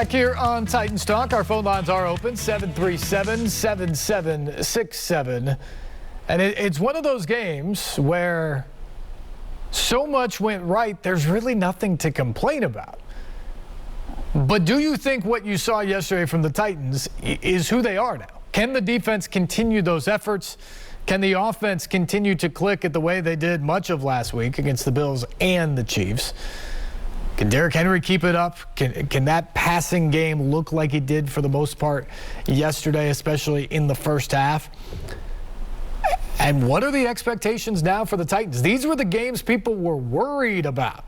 Back here on Titans Talk, our phone lines are open, 737-7767. And it's one of those games where so much went right, there's really nothing to complain about. But do you think what you saw yesterday from the Titans is who they are now? Can the defense continue those efforts? Can the offense continue to click at the way they did much of last week against the Bills and the Chiefs? Can Derrick Henry keep it up? Can that passing game look like it did for the most part yesterday, especially in the first half? And what are the expectations now for the Titans? These were the games people were worried about.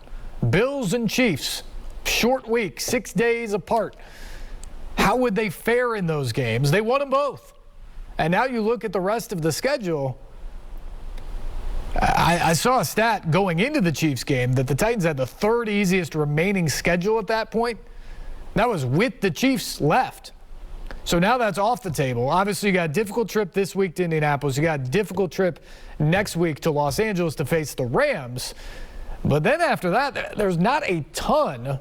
Bills and Chiefs, short week, 6 days apart. How would they fare in those games? They won them both. And now you look at the rest of the schedule. I saw a stat going into the Chiefs game that the Titans had the third easiest remaining schedule at that point. That was with the Chiefs left. So now that's off the table. Obviously, you got a difficult trip this week to Indianapolis. You got a difficult trip next week to Los Angeles to face the Rams. But then after that, there's not a ton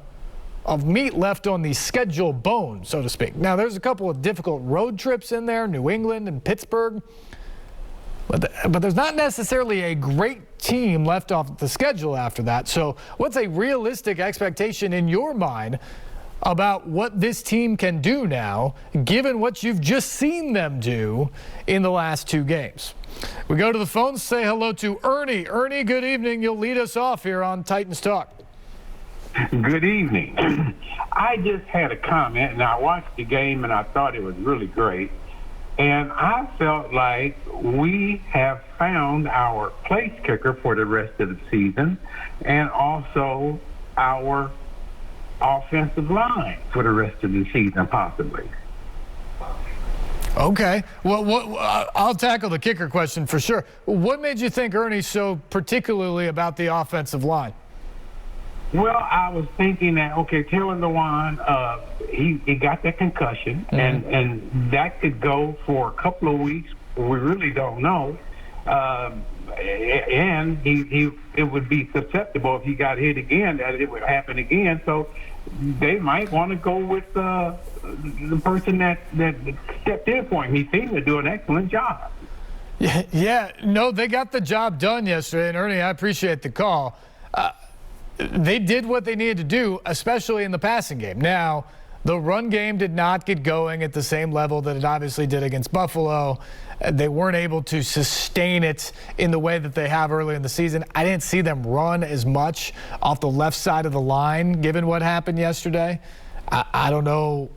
of meat left on the schedule bone, so to speak. Now, there's a couple of difficult road trips in there, New England and Pittsburgh. But there's not necessarily a great team left off the schedule after that. So what's a realistic expectation in your mind about what this team can do now, given what you've just seen them do in the last two games? We go to the phones, say hello to Ernie. Ernie, good evening. You'll lead us off here on Titans Talk. Good evening. I just had a comment, and I watched the game, and I thought it was really great. And I felt like we have found our place kicker for the rest of the season and also our offensive line for the rest of the season, possibly. Okay. Well, I'll tackle the kicker question for sure. What made you think, Ernie, so particularly about the offensive line? Well, I was thinking that, okay, Taylor Lewan, he got that concussion, and that could go for a couple of weeks. We really don't know. And it would be susceptible if he got hit again, that it would happen again. So they might want to go with the person that stepped in for him. He seemed to do an excellent job. Yeah, no, they got the job done yesterday. And, Ernie, I appreciate the call. They did what they needed to do, especially in the passing game. Now, the run game did not get going at the same level that it obviously did against Buffalo. They weren't able to sustain it in the way that they have early in the season. I didn't see them run as much off the left side of the line, given what happened yesterday. I don't know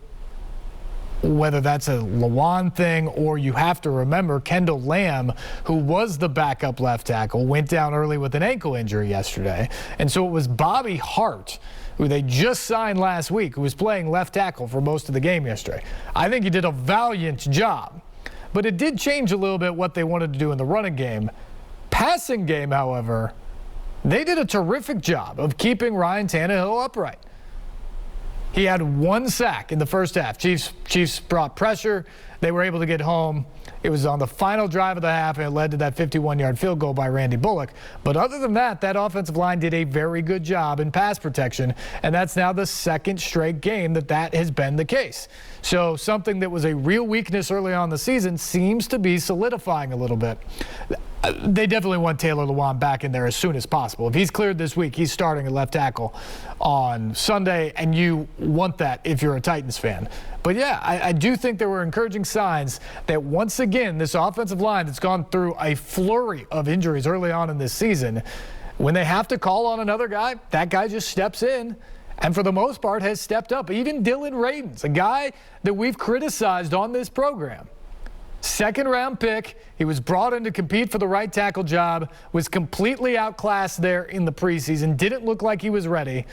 whether that's a Lewan thing, or you have to remember Kendall Lamb, who was the backup left tackle, went down early with an ankle injury yesterday. And so it was Bobby Hart, who they just signed last week, who was playing left tackle for most of the game yesterday. I think he did a valiant job, but it did change a little bit what they wanted to do in the running game. Passing game, however, they did a terrific job of keeping Ryan Tannehill upright. He had one sack in the first half. Chiefs brought pressure. They were able to get home. It was on the final drive of the half, and it led to that 51-yard field goal by Randy Bullock. But other than that, that offensive line did a very good job in pass protection, and that's now the second straight game that has been the case. So something that was a real weakness early on in the season seems to be solidifying a little bit. They definitely want Taylor Lewan back in there as soon as possible. If he's cleared this week, he's starting at left tackle on Sunday, and you want that if you're a Titans fan. But yeah, I do think there were encouraging signs that once again, this offensive line that's gone through a flurry of injuries early on in this season, when they have to call on another guy, that guy just steps in and for the most part has stepped up. Even Dylan Radins, a guy that we've criticized on this program. Second-round pick. He was brought in to compete for the right tackle job, was completely outclassed there in the preseason, didn't look like he was ready.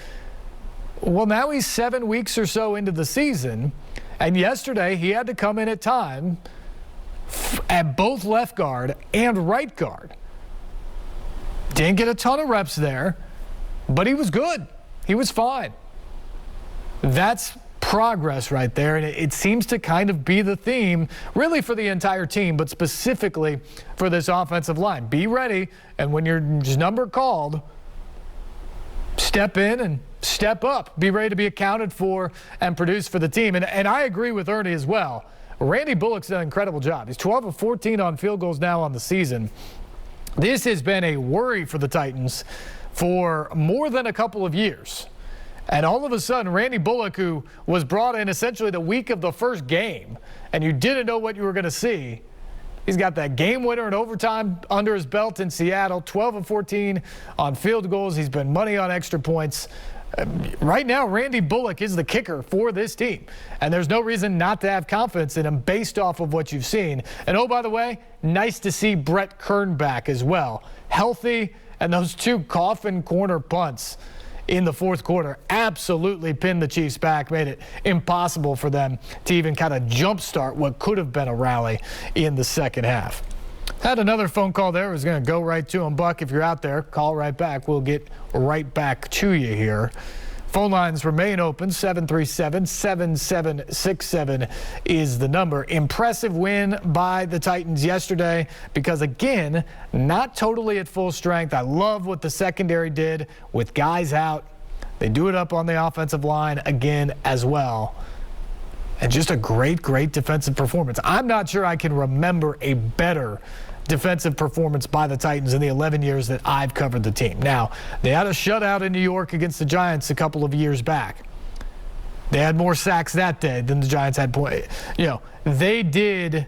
Well, now he's 7 weeks or so into the season, and yesterday he had to come in at time at both left guard and right guard. Didn't get a ton of reps there, but he was good. He was fine. That's progress right there, and it seems to kind of be the theme really for the entire team, but specifically for this offensive line. Be ready, and when your number called, step in step up, be ready to be accounted for and produce for the team. And I agree with Ernie as well. Randy Bullock's done an incredible job. He's 12 of 14 on field goals now on the season. This has been a worry for the Titans for more than a couple of years. And all of a sudden, Randy Bullock, who was brought in essentially the week of the first game, and you didn't know what you were going to see, he's got that game winner in overtime under his belt in Seattle, 12 of 14 on field goals. He's been money on extra points. Right now, Randy Bullock is the kicker for this team, and there's no reason not to have confidence in him based off of what you've seen. And oh, by the way, nice to see Brett Kern back as well. Healthy, and those two coffin corner punts in the fourth quarter absolutely pinned the Chiefs back, made it impossible for them to even kind of jumpstart what could have been a rally in the second half. Had another phone call there. I was going to go right to him. Buck, if you're out there, call right back. We'll get right back to you here. Phone lines remain open. 737-7767 is the number. Impressive win by the Titans yesterday because, again, not totally at full strength. I love what the secondary did with guys out. They do it up on the offensive line again as well. And just a great, great defensive performance. I'm not sure I can remember a better defensive performance by the Titans in the 11 years that I've covered the team. Now, they had a shutout in New York against the Giants a couple of years back. They had more sacks that day than the Giants had points. You know, they did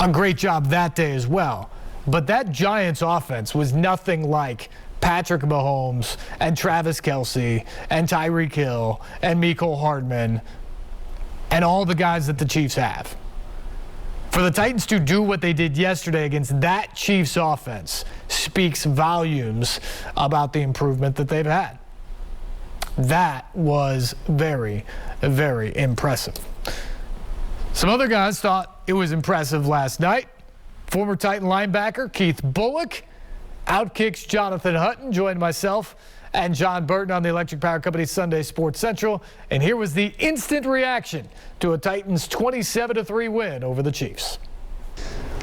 a great job that day as well. But that Giants offense was nothing like Patrick Mahomes and Travis Kelce and Tyreek Hill and Mecole Hardman and all the guys that the Chiefs have. For the Titans to do what they did yesterday against that Chiefs offense speaks volumes about the improvement that they've had. That was very, very impressive. Some other guys thought it was impressive last night. Former Titan linebacker Keith Bullock outkicks Jonathan Hutton, joined myself and John Burton on the Electric Power Company Sunday Sports Central. And here was the instant reaction to a Titans 27-3 win over the Chiefs.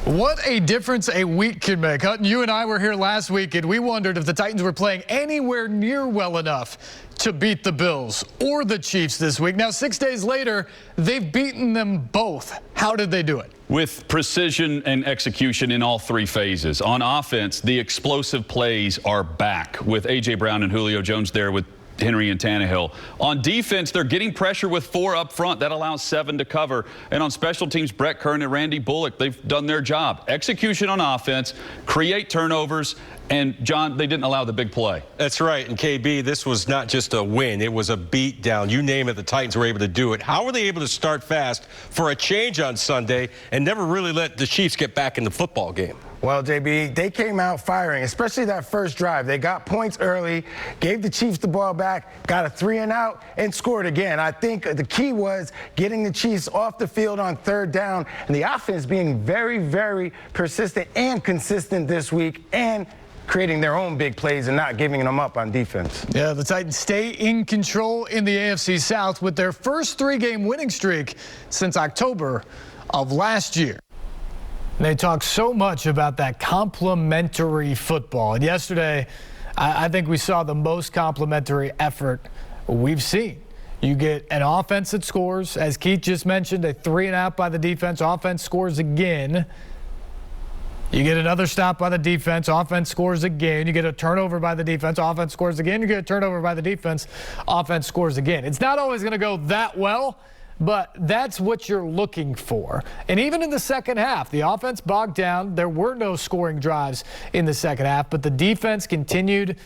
What a difference a week can make. Hutton, you and I were here last week, and we wondered if the Titans were playing anywhere near well enough to beat the Bills or the Chiefs this week. Now, 6 days later, they've beaten them both. How did they do it? With precision and execution in all three phases. On offense, the explosive plays are back with A.J. Brown and Julio Jones there with Henry and Tannehill. On defense, they're getting pressure with 4 up front. That allows 7 to cover. And on special teams, Brett Kern and Randy Bullock, they've done their job. Execution on offense, create turnovers, and, John, they didn't allow the big play. That's right. And, KB, this was not just a win. It was a beat down. You name it, the Titans were able to do it. How were they able to start fast for a change on Sunday and never really let the Chiefs get back in the football game? Well, JB, they came out firing, especially that first drive. They got points early, gave the Chiefs the ball back, got a 3-and-out, and scored again. I think the key was getting the Chiefs off the field on third down, and the offense being very, very persistent and consistent this week, and creating their own big plays and not giving them up on defense. Yeah, the Titans stay in control in the AFC South with their first 3-game winning streak since October of last year. They talk so much about that complementary football. And yesterday, I think we saw the most complementary effort we've seen. You get an offense that scores. As Keith just mentioned, a 3-and-out by the defense. Offense scores again. You get another stop by the defense. Offense scores again. You get a turnover by the defense. Offense scores again. You get a turnover by the defense. Offense scores again. It's not always going to go that well, but that's what you're looking for. And even in the second half, the offense bogged down. There were no scoring drives in the second half, but the defense continued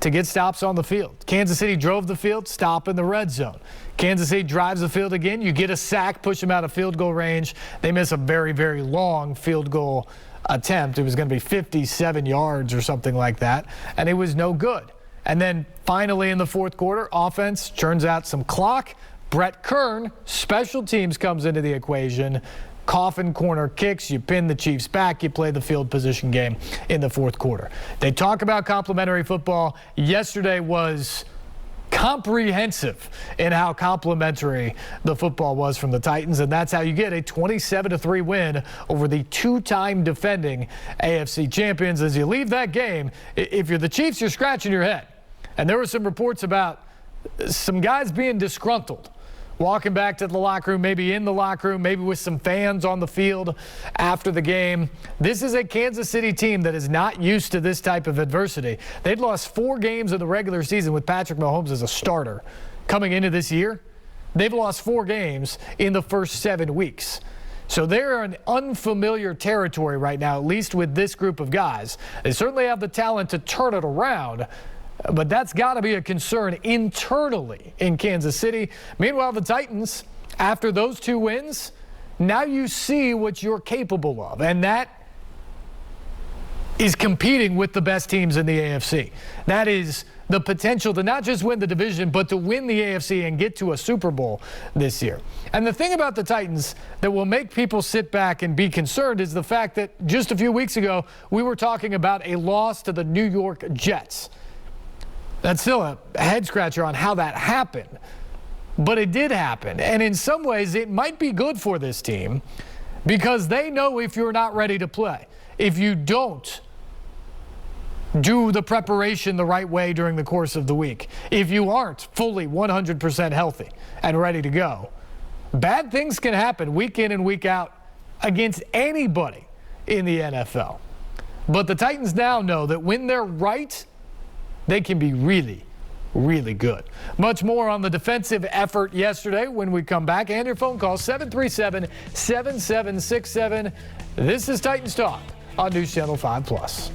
to get stops on the field. Kansas City drove the field, stop in the red zone. Kansas City drives the field again. You get a sack, push them out of field goal range. They miss a very, very long field goal attempt. It was going to be 57 yards or something like that, and it was no good. And then finally in the fourth quarter, offense churns out some clock. Brett Kern, special teams, comes into the equation. Coffin corner kicks, you pin the Chiefs back, you play the field position game in the fourth quarter. They talk about complementary football. Yesterday was comprehensive in how complimentary the football was from the Titans, and that's how you get a 27-3 win over the 2-time defending AFC champions. As you leave that game, if you're the Chiefs, you're scratching your head. And there were some reports about some guys being disgruntled, walking back to the locker room, maybe in the locker room, maybe with some fans on the field after the game. This is a Kansas City team that is not used to this type of adversity. They'd lost 4 games in the regular season with Patrick Mahomes as a starter coming into this year. They've lost 4 games in the first 7 weeks. So they're in unfamiliar territory right now, at least with this group of guys. They certainly have the talent to turn it around, but that's got to be a concern internally in Kansas City. Meanwhile, the Titans, after those 2 wins, now you see what you're capable of, and that is competing with the best teams in the AFC. That is the potential to not just win the division, but to win the AFC and get to a Super Bowl this year. And the thing about the Titans that will make people sit back and be concerned is the fact that just a few weeks ago, we were talking about a loss to the New York Jets. That's still a head scratcher on how that happened, but it did happen. And in some ways, it might be good for this team because they know if you're not ready to play, if you don't do the preparation the right way during the course of the week, if you aren't fully 100% healthy and ready to go, bad things can happen week in and week out against anybody in the NFL. But the Titans now know that when they're right, they can be really, really good. Much more on the defensive effort yesterday when we come back. And your phone call, 737-7767. This is Titans Talk on News Channel 5+.